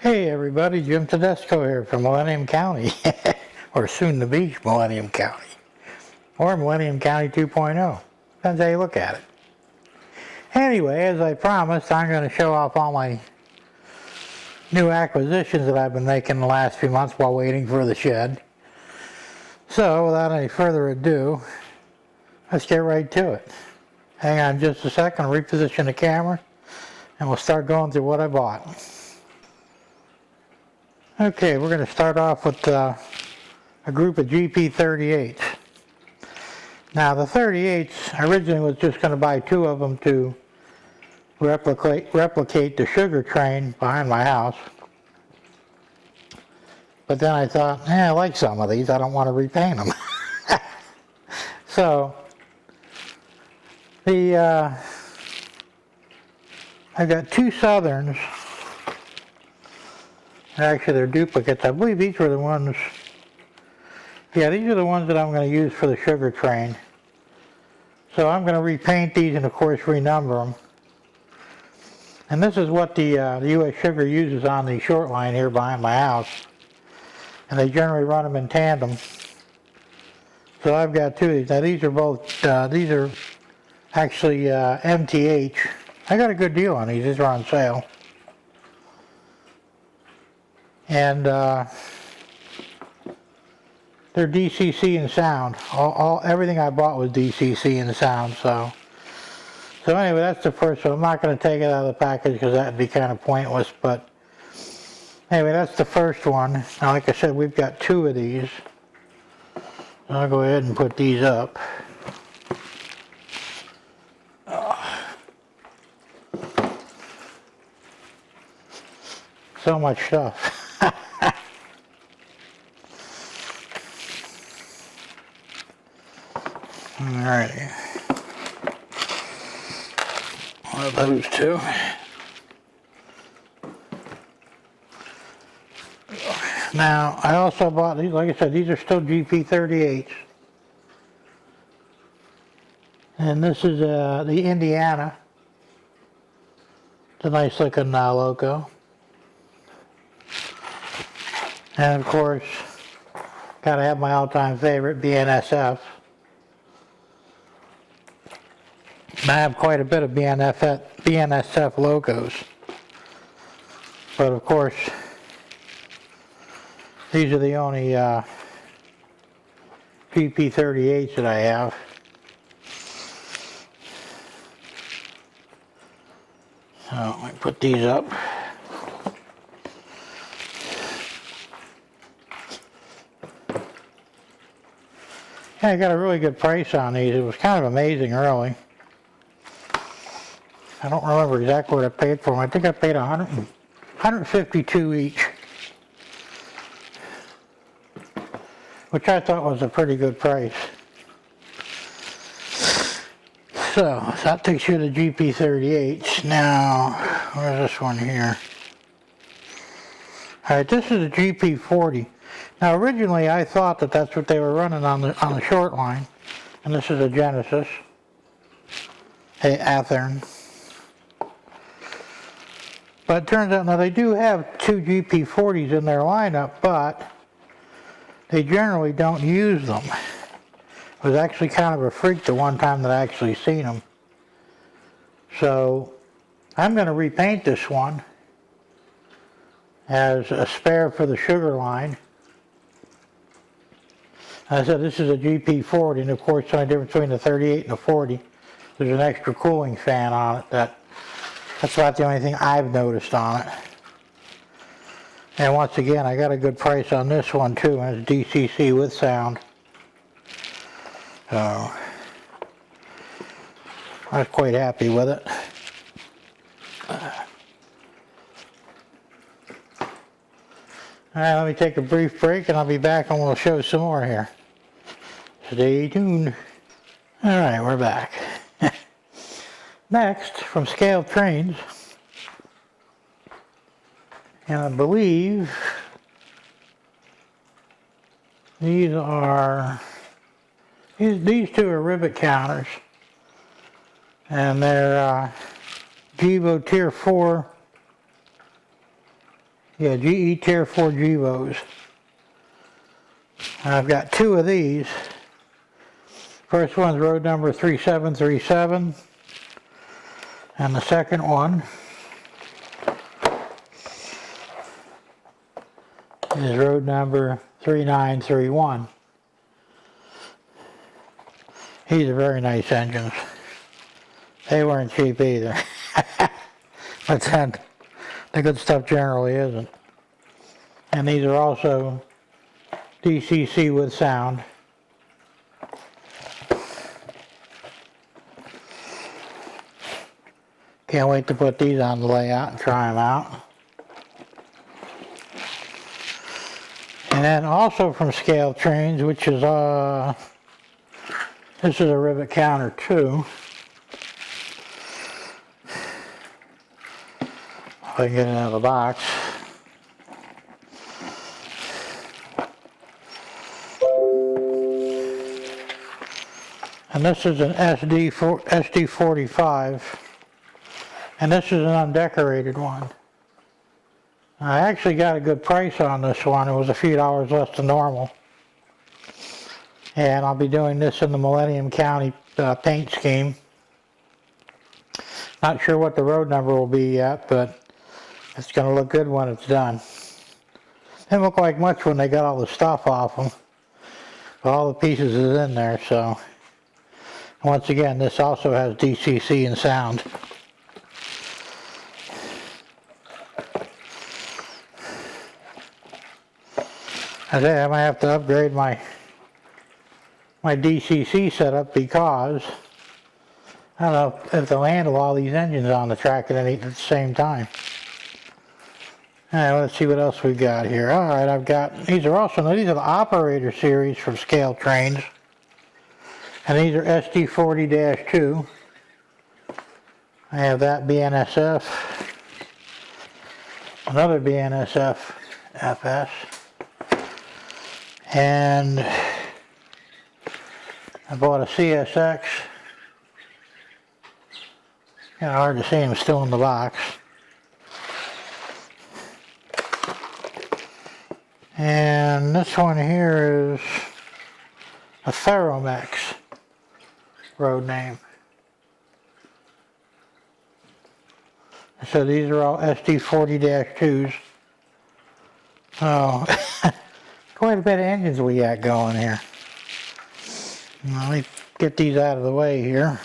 Hey everybody, Jim Tedesco here from Millennium County, or soon to be Millennium County, or Millennium County 2.0, depends how you look at it. Anyway, as I promised, I'm going to show off all my new acquisitions that I've been making the last few months while waiting for the shed. So, without any further ado, let's get right to it. Hang on just a second, reposition the camera, and we'll start going through what I bought. Okay, we're going to start off with a group of GP38s. Now the 38s, I originally was just going to buy 2 of them to replicate the sugar train behind my house. But then I thought, I like some of these, I don't want to repaint them. So, I've got 2 Southerns. Actually, they're duplicates. I believe these were the ones, yeah, these are the ones that I'm going to use for the sugar train. So I'm going to repaint these and, of course, renumber them. And this is what the U.S. Sugar uses on the short line here behind my house. And they generally run them in tandem. So I've got 2 of these. Now these are both, these are actually MTH. I got a good deal on these. These are on sale. And they're DCC and sound. Everything I bought was DCC and sound. So anyway, that's the first one. I'm not going to take it out of the package because that would be kind of pointless. But anyway, that's the first one. Now, like I said, we've got 2 of these. I'll go ahead and put these up. So much stuff. Alrighty. One of those 2. Now, I also bought these, like I said, these are still GP38s. And this is the Indiana. It's a nice looking loco. And of course, gotta have my all-time favorite, BNSF. I have quite a bit of BNSF logos. But of course, these are the only GP38s that I have. So let me put these up. Yeah, I got a really good price on these. It was kind of amazing early. I don't remember exactly what I paid for them. I think I paid $152 each, which I thought was a pretty good price. So that takes you to GP38s. Now, where's this one here? All right, this is a GP40. Now, originally I thought that that's what they were running on the short line, and this is a Genesis, a Athearn. But it turns out now they do have 2 GP40s in their lineup, but they generally don't use them. It was actually kind of a freak the one time that I actually seen them. So I'm going to repaint this one as a spare for the sugar line. I said this is a GP40, and of course the only difference between the 38 and the 40, there's an extra cooling fan on it. That's about the only thing I've noticed on it. And once again, I got a good price on this one too, and it's DCC with sound. So I was quite happy with it. Alright, let me take a brief break and I'll be back and we'll show some more here. Stay tuned. Alright, we're back. Next, from Scale Trains, and I believe these 2 are rivet counters, and they're Gevo Tier 4 Yeah, GE Tier 4 GEVOs. I've got two of these. First one's road number 3737, and the second one is road number 3931. These are very nice engines. They weren't cheap either. But then, the good stuff generally isn't. And these are also DCC with sound. Can't wait to put these on the layout and try them out. And then also from Scale Trains, which is this is a rivet counter too. If I can get it out of the box. And this is an SD45. And this is an undecorated one. I actually got a good price on this one. It was a few dollars less than normal. And I'll be doing this in the Millennium County paint scheme. Not sure what the road number will be yet, but it's going to look good when it's done. Didn't look like much when they got all the stuff off them. But all the pieces is in there, so. Once again, this also has DCC and sound. I say I might have to upgrade my DCC setup because I don't know if they'll handle all these engines on the track at the same time. Alright, let's see what else we've got here. Alright, I've got, these are the operator series from Scale Trains. And these are SD40-2. I have that BNSF. Another BNSF FS. And I bought a CSX. Kind of hard to see them still in the box. And this one here is a Ferromex road name. So these are all SD40-2s. Oh, quite a bit of engines we got going here. Let me get these out of the way here.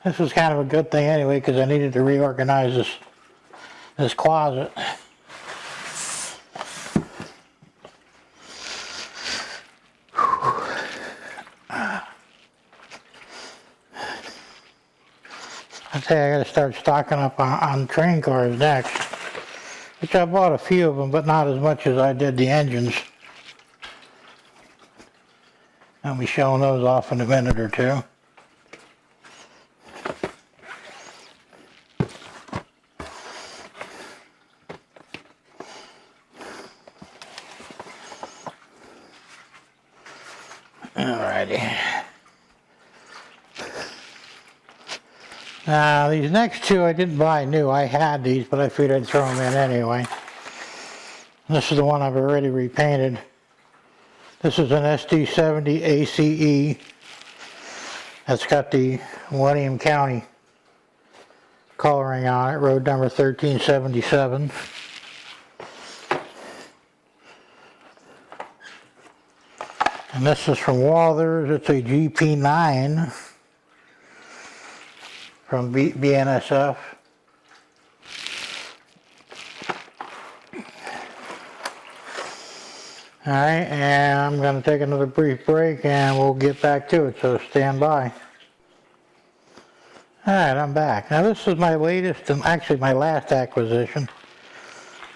This was kind of a good thing anyway because I needed to reorganize this closet. I say I got to start stocking up on train cars next, which I bought a few of them, but not as much as I did the engines. I'll be showing those off in a minute or two. Alrighty. Now these next two I didn't buy new. I had these, but I figured I'd throw them in anyway. This is the one I've already repainted. This is an SD70 ACE. That's got the Millennium County coloring on it, road number 1377. And this is from Walthers. It's a GP9 from BNSF. Alright, and I'm going to take another brief break and we'll get back to it, so stand by. Alright, I'm back. Now this is my latest, and actually my last acquisition.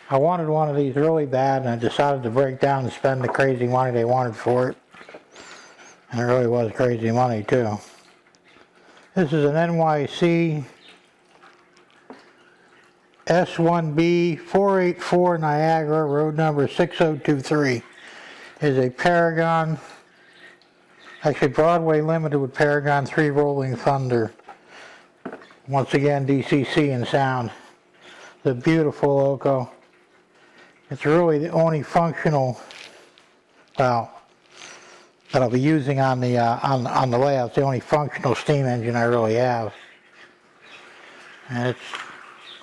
I wanted one of these really bad and I decided to break down and spend the crazy money they wanted for it. And it really was crazy money too. This is an NYC S1B 484 Niagara, road number 6023. Is a Paragon, actually Broadway Limited with Paragon 3 Rolling Thunder Once again, DCC and sound. The beautiful loco. It's really the only functional, well, that I'll be using on the layout. It's the only functional steam engine I really have, and it's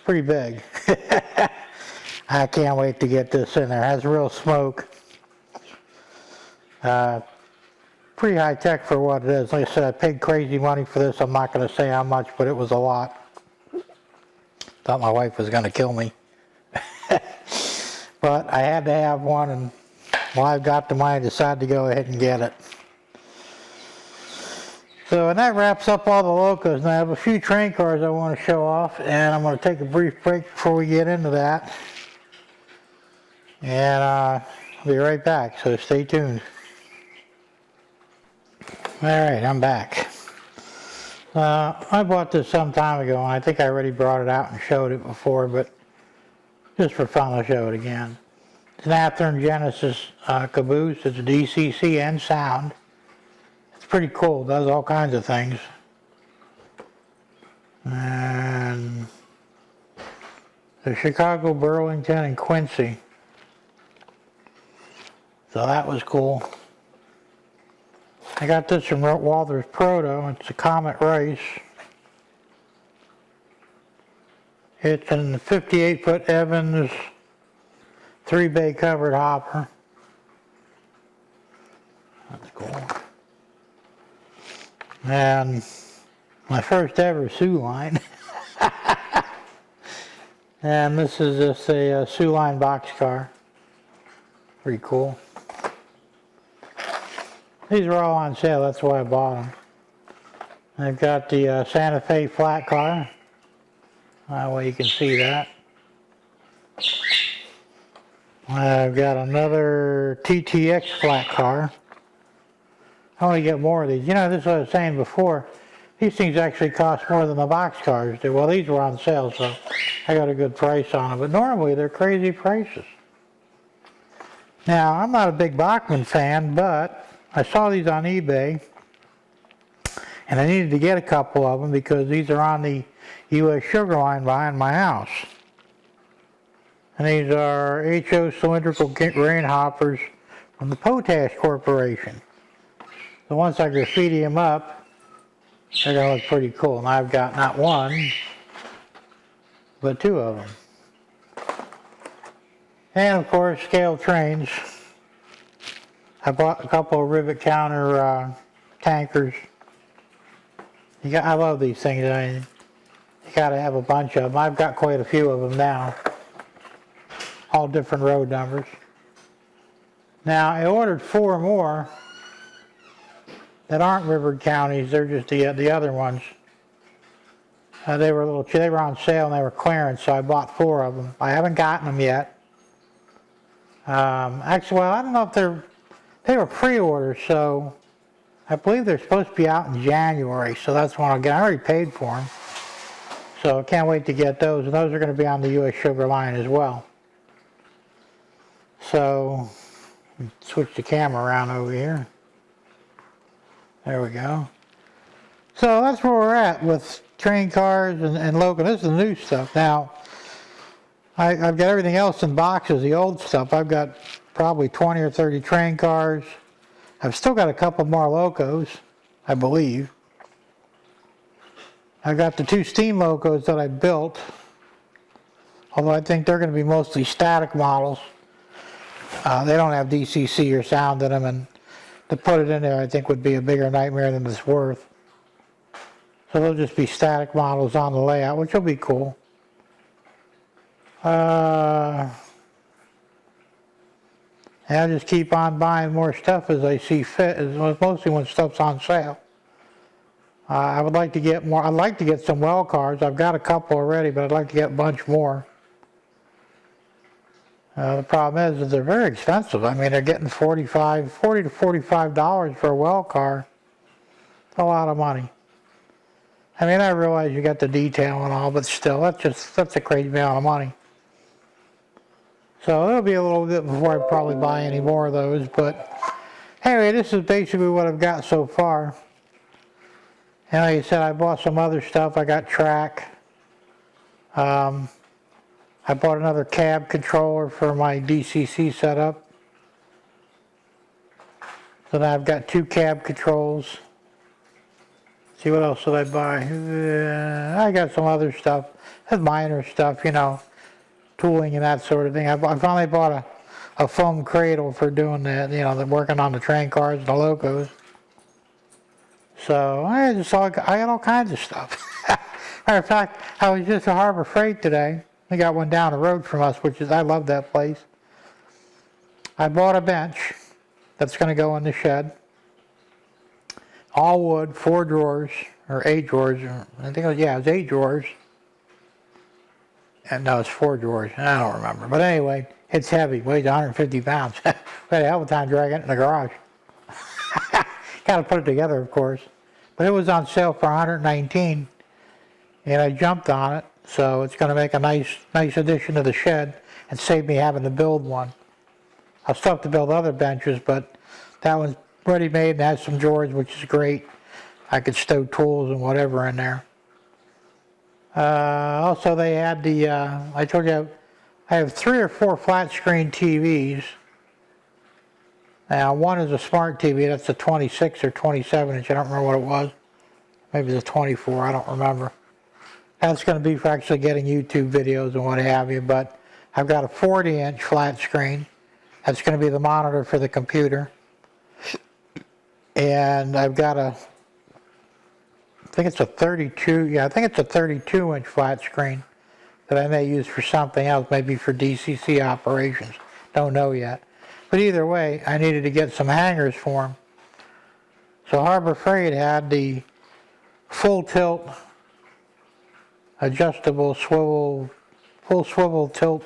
pretty big. I can't wait to get this in there. It has real smoke. Pretty high tech for what it is. Like I said, I paid crazy money for this. I'm not going to say how much, but it was a lot. Thought my wife was going to kill me. But I had to have one, and while I've got the money, I decided to go ahead and get it. So, and that wraps up all the locos. Now I have a few train cars I want to show off, and I'm going to take a brief break before we get into that. And I'll be right back, so stay tuned. Alright, I'm back. I bought this some time ago, and I think I already brought it out and showed it before, but just for fun I'll show it again. It's an Athearn Genesis caboose. It's a DCC and sound. It's pretty cool. It does all kinds of things. And the Chicago, Burlington, and Quincy. So that was cool. I got this from Walther's Proto. It's a Comet Race. It's in the 58-foot Evans 3-bay covered hopper. That's cool. And my first ever Sioux line. And this is just a Sioux line boxcar. Pretty cool. These are all on sale, that's why I bought them. I've got the Santa Fe flat car. Well, you can see that. I've got another TTX flat car. I want to get more of these. You know, this is what I was saying before. These things actually cost more than the box cars do. Well, these were on sale, so I got a good price on them. But normally, they're crazy prices. Now, I'm not a big Bachmann fan, but I saw these on eBay, and I needed to get a couple of them because these are on the U.S. Sugar line behind my house. And these are HO cylindrical grain hoppers from the Potash Corporation. So once I graffiti them up, they're going to look pretty cool. And I've got not one, but two of them. And of course, scale trains. I bought a couple of rivet counter tankers. I love these things. You got to have a bunch of them. I've got quite a few of them now. All different road numbers. Now, I ordered 4 more that aren't rivered counties. They're just the other ones. They were they were on sale and they were clearance, so I bought 4 of them. I haven't gotten them yet. Actually, well, I don't know if they were pre-orders, so I believe they're supposed to be out in January, so that's when I'll get. I already paid for them, so I can't wait to get those, and those are going to be on the U.S. Sugar line as well. So, switch the camera around over here. There we go. So that's where we're at with train cars and loco. This is the new stuff. Now, I've got everything else in boxes, the old stuff. I've got probably 20 or 30 train cars. I've still got a couple more locos, I believe. I've got the 2 steam locos that I built, although I think they're going to be mostly static models. They don't have DCC or sound in them, and to put it in there I think would be a bigger nightmare than it's worth. So they'll just be static models on the layout, which will be cool. And I'll just keep on buying more stuff as I see fit, mostly when stuff's on sale. I would like to get more. I'd like to get some well cars. I've got a couple already, but I'd like to get a bunch more. The problem is that they're very expensive. I mean, they're getting $40 to $45 for a well car. It's a lot of money. I mean, I realize you got the detail and all, but still, that's a crazy amount of money. So it'll be a little bit before I probably buy any more of those. But anyway, this is basically what I've got so far. And like I said, I bought some other stuff. I got track. I bought another cab controller for my DCC setup. So now I've got 2 cab controls. See, what else did I buy? I got some other stuff. That's minor stuff, you know, tooling and that sort of thing. I finally bought a foam cradle for doing that, you know, working on the train cars and the locos. So I got all kinds of stuff. Matter of fact, I was just at Harbor Freight today. They got one down the road from us, I love that place. I bought a bench that's going to go in the shed. All wood, 4 drawers, or 8 drawers. I think it was 8 drawers. And no, it's 4 drawers. I don't remember. But anyway, it's heavy, weighs 150 pounds. We had a hell of a time dragging it in the garage. Got to put it together, of course. But it was on sale for $119, and I jumped on it. So it's going to make a nice addition to the shed and save me having to build one. I'll still have to build other benches, but that one's ready made and has some drawers, which is great. I could stow tools and whatever in there. Also, they had the, I told you, I have 3 or 4 flat screen TVs. Now, one is a smart TV, that's a 26 or 27 inch, I don't remember what it was. Maybe it's a 24, I don't remember. That's going to be for actually getting YouTube videos and what have you, but I've got a 40 inch flat screen. That's going to be the monitor for the computer. And I've got I think it's a 32 inch flat screen that I may use for something else, maybe for DCC operations. Don't know yet. But either way, I needed to get some hangers for them. So Harbor Freight had the full tilt, adjustable swivel, full swivel tilt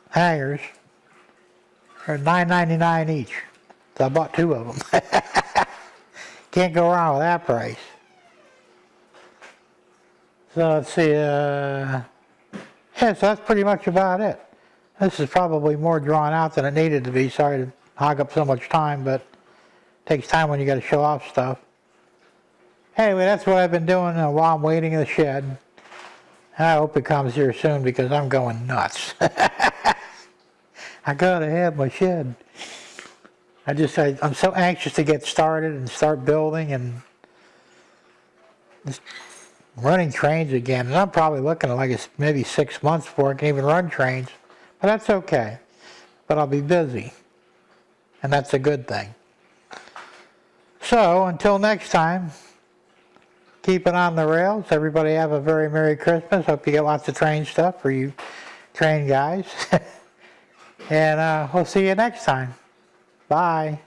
hangers for $9.99 each. So I bought 2 of them. Can't go wrong with that price. So let's see, yeah, so that's pretty much about it. This is probably more drawn out than it needed to be. Sorry to hog up so much time, but it takes time when you got to show off stuff. Anyway, that's what I've been doing while I'm waiting in the shed. I hope it comes here soon because I'm going nuts. I gotta have my shed. I'm so anxious to get started and start building and just running trains again. And I'm probably looking at like maybe 6 months before I can even run trains. But that's okay. But I'll be busy. And that's a good thing. So, until next time, keep it on the rails. Everybody have a very Merry Christmas. Hope you get lots of train stuff for you train guys. And we'll see you next time. Bye.